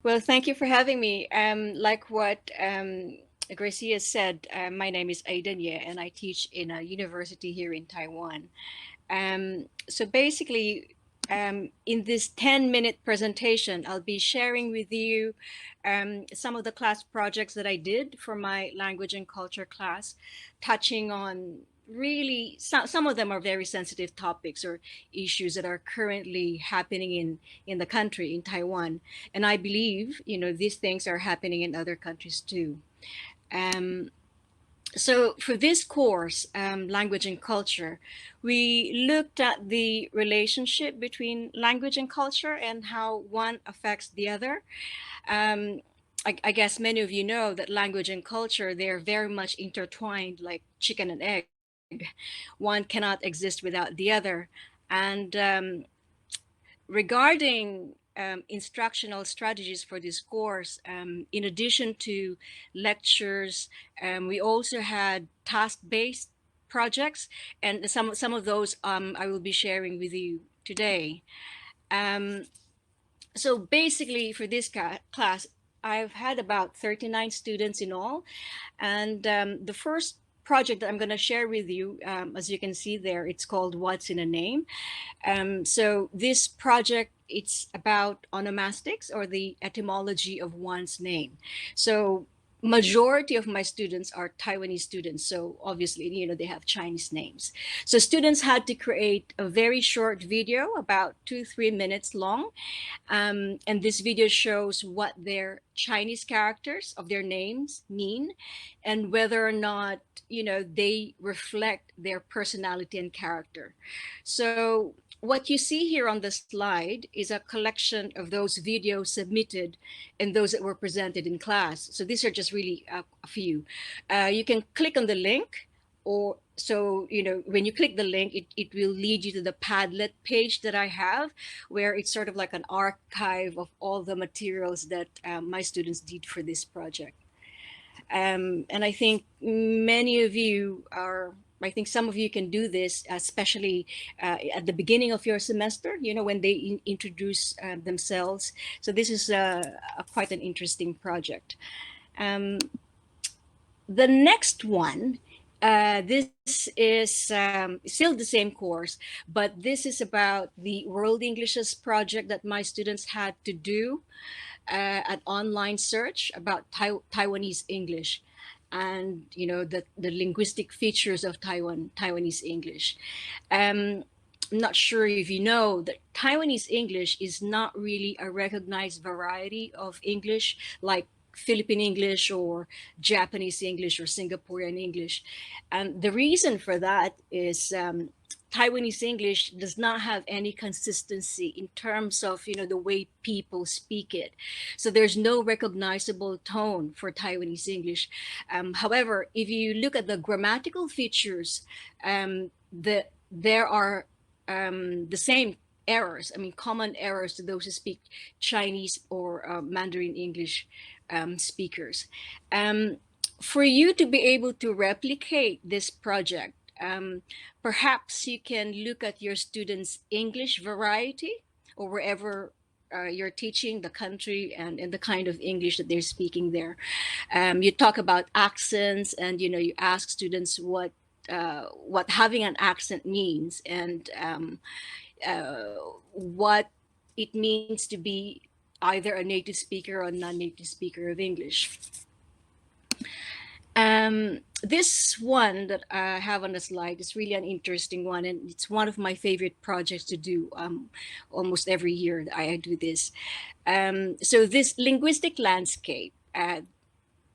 Well, thank you for having me. Like what Gracia said, my name is Aiden, yeah, and I teach in a university here in Taiwan. So basically, in this 10-minute presentation, I'll be sharing with you some of the class projects that I did for my language and culture class, touching on really some of them are very sensitive topics or issues that are currently happening in the country in Taiwan, and I believe these things are happening in other countries too. Um, so for this course, language and culture, we looked at the relationship between language and culture and how one affects the other. Um, I guess many of you know that language and culture, they're very much intertwined like chicken and egg. One cannot exist without the other. And regarding instructional strategies for this course, in addition to lectures, we also had task-based projects, and some of those I will be sharing with you today. Um, so basically, for this class, I've had about 39 students in all, and the first project that I'm going to share with you, as you can see there, it's called What's in a Name. So this project, it's about onomastics or the etymology of one's name. So majority of my students are Taiwanese students. So obviously, they have Chinese names. So students had to create a very short video, about 2-3 minutes long. And this video shows what their Chinese characters of their names mean and whether or not, they reflect their personality and character. So what you see here on the slide is a collection of those videos submitted and those that were presented in class. So these are just really a few. You can click on the link, or so when you click the link, it will lead you to the Padlet page that I have, where it's sort of like an archive of all the materials that my students did for this project. And I think many of you are, I think some of you can do this, especially at the beginning of your semester, when they introduce themselves. So this is quite an interesting project. Um, the next one, this is still the same course, but this is about the World Englishes project that my students had to do, an online search about Taiwanese English and the linguistic features of Taiwanese English. I'm not sure if you know that Taiwanese English is not really a recognized variety of English like Philippine English or Japanese English or Singaporean English. And the reason for that is Taiwanese English does not have any consistency in terms of the way people speak it. So there's no recognizable tone for Taiwanese English. However, if you look at the grammatical features, there are the same errors. I mean, common errors to those who speak Chinese or Mandarin English speakers. For you to be able to replicate this project, perhaps you can look at your students' English variety or wherever you're teaching, the country and the kind of English that they're speaking there. You talk about accents, and you ask students what having an accent means, and what it means to be either a native speaker or non-native speaker of English. This one that I have on the slide is really an interesting one, and it's one of my favorite projects to do almost every year that I do this. So this Linguistic Landscape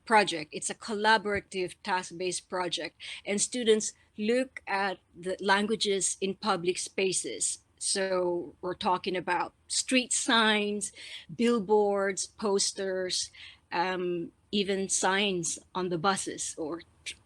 project, it's a collaborative task-based project, and students look at the languages in public spaces. So we're talking about street signs, billboards, posters, even signs on the buses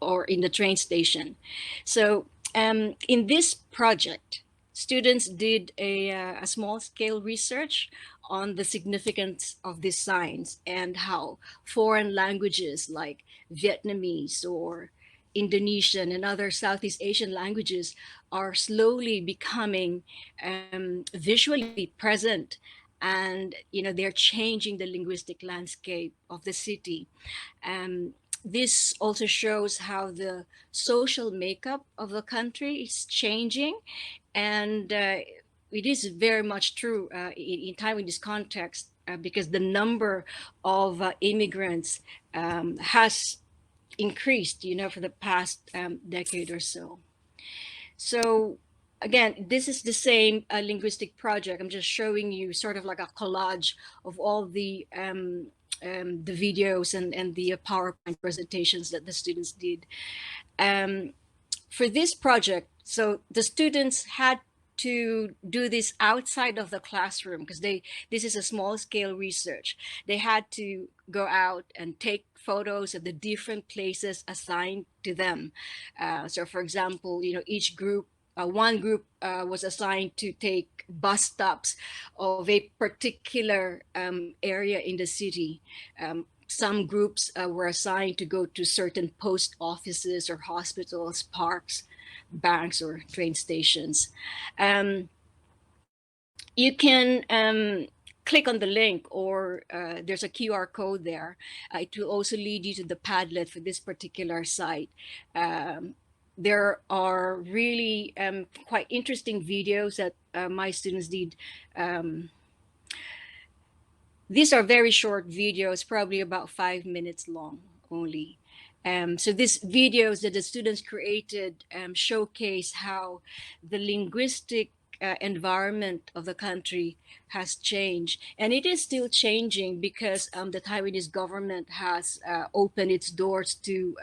or in the train station. So in this project, students did a small scale research on the significance of these signs and how foreign languages like Vietnamese or Indonesian and other Southeast Asian languages are slowly becoming visually present and they're changing the linguistic landscape of the city. Um, this also shows how the social makeup of the country is changing, and it is very much true in Taiwanese context, because the number of immigrants has increased, for the past decade or so. So again, this is the same linguistic project. I'm just showing you sort of like a collage of all the videos and the PowerPoint presentations that the students did. For this project, so the students had to do this outside of the classroom because this is a small scale research. They had to go out and take photos of the different places assigned to them. So for example, each group, one group was assigned to take bus stops of a particular area in the city. Some groups were assigned to go to certain post offices or hospitals, parks, banks, or train stations. You can click on the link, or there's a QR code there. It will also lead you to the Padlet for this particular site. There are really quite interesting videos that my students did. These are very short videos, probably about 5 minutes long only. So these videos that the students created showcase how the linguistic environment of the country has changed. And it is still changing because the Taiwanese government has opened its doors to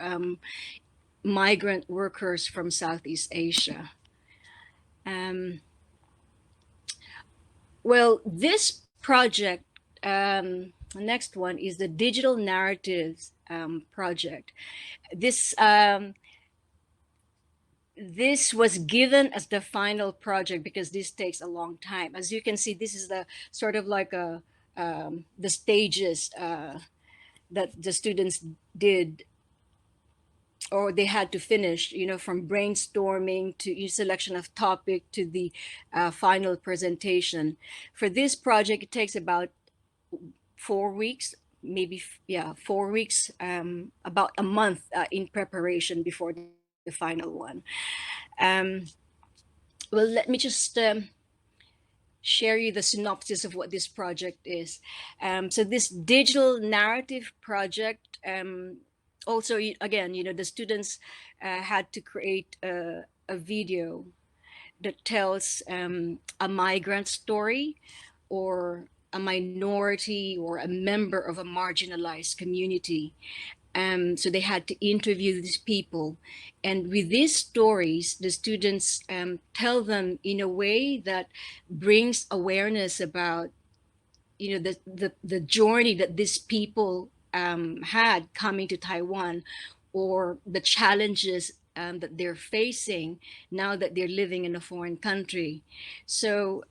migrant workers from Southeast Asia. Well, this project, the next one is the Digital Narratives project. This was given as the final project because this takes a long time. As you can see, this is the sort of like the stages that the students did, or they had to finish, from brainstorming to selection of topic to the final presentation. For this project, it takes about 4 weeks, maybe, yeah, 4 weeks, about a month in preparation before the final one. Well, let me just share you the synopsis of what this project is. So this digital narrative project, also, again, the students had to create a video that tells a migrant story, or a minority, or a member of a marginalized community. So they had to interview these people, and with these stories, the students tell them in a way that brings awareness about the journey that these people had coming to Taiwan, or the challenges that they're facing now that they're living in a foreign country. So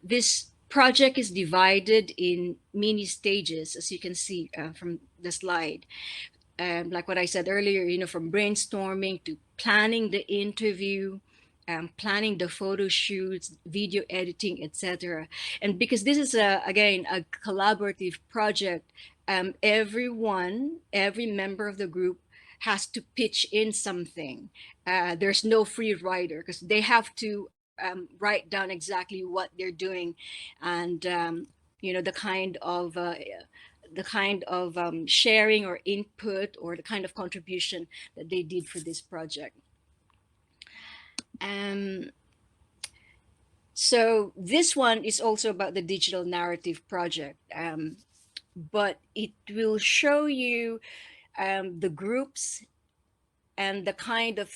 this project is divided in mini stages, as you can see from the slide. Like what I said earlier, from brainstorming to planning the interview, planning the photo shoots, video editing, etc. And because this is again a collaborative project, every member of the group has to pitch in something. There's no free rider because they have to write down exactly what they're doing, and the kind of sharing or input, or the kind of contribution that they did for this project. So this one is also about the digital narrative project, but it will show you the groups and the kind of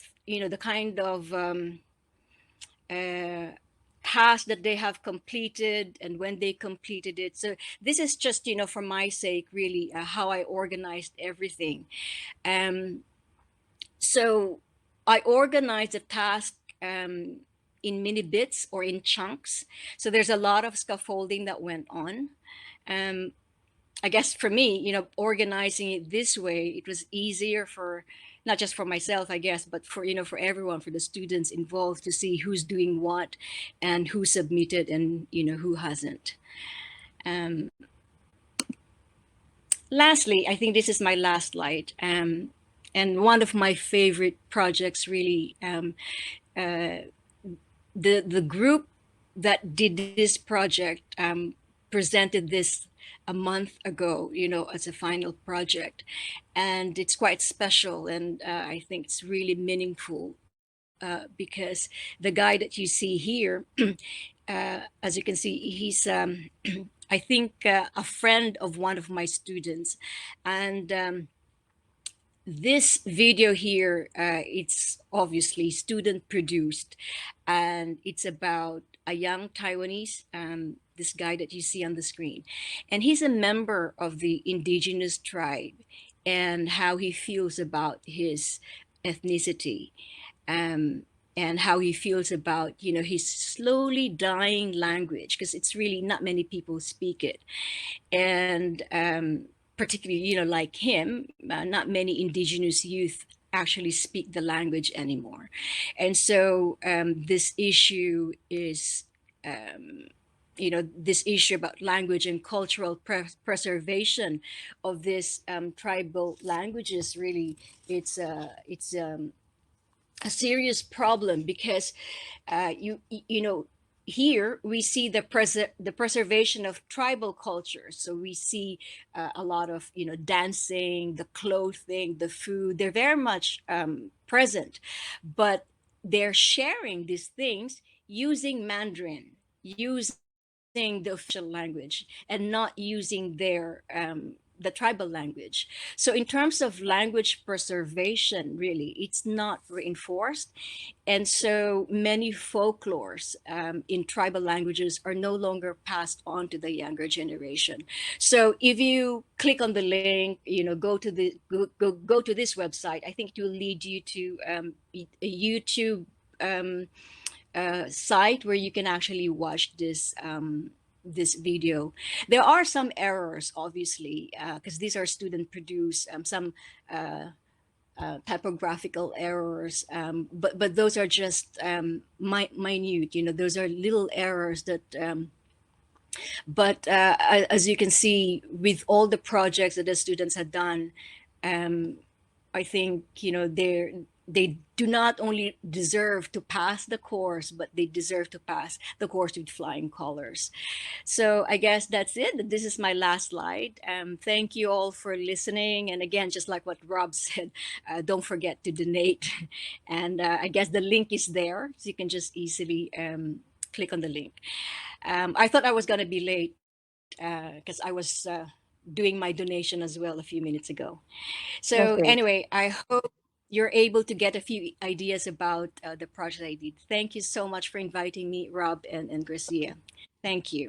tasks that they have completed and when they completed it. So this is just for my sake, really, how I organized everything. So I organized the task in mini bits or in chunks. So there's a lot of scaffolding that went on. I guess for me, organizing it this way, it was easier for not just for myself, I guess, but for, for everyone, for the students involved, to see who's doing what and who submitted and, who hasn't. Um, Lastly, I think this is my last slide. And one of my favorite projects, really, the group that did this project presented this a month ago, as a final project, and it's quite special, and I think it's really meaningful because the guy that you see here, as you can see, he's I think a friend of one of my students, and this video here, it's obviously student produced, and it's about a young Taiwanese, this guy that you see on the screen. And he's a member of the indigenous tribe, and how he feels about his ethnicity, um, and how he feels about, his slowly dying language, because it's really not many people speak it. And particularly, like him, not many indigenous youth actually speak the language anymore. And so this issue is, this issue about language and cultural preservation of this tribal languages, really, it's a serious problem, because here we see the preservation of tribal culture. So we see a lot of dancing, the clothing, the food. They're very much present, but they're sharing these things using Mandarin, using the official language, and not using their the tribal language. So in terms of language preservation, really, it's not reinforced. And so many folklores in tribal languages are no longer passed on to the younger generation. So if you click on the link, go to go to this website, I think it will lead you to a YouTube site where you can actually watch this video. There are some errors, obviously, because these are student produced, some typographical errors, but those are just minute. Those are little errors that. But as you can see, with all the projects that the students had done, um, I think they do not only deserve to pass the course, but they deserve to pass the course with flying colors. So I guess that's it. This is my last slide. Thank you all for listening. And again, just like what Rob said, don't forget to donate. And I guess the link is there, so you can just easily click on the link. I thought I was going to be late because I was doing my donation as well a few minutes ago. So Okay. anyway, I hope you're able to get a few ideas about the project I did. Thank you so much for inviting me, Rob and Gracia. Thank you.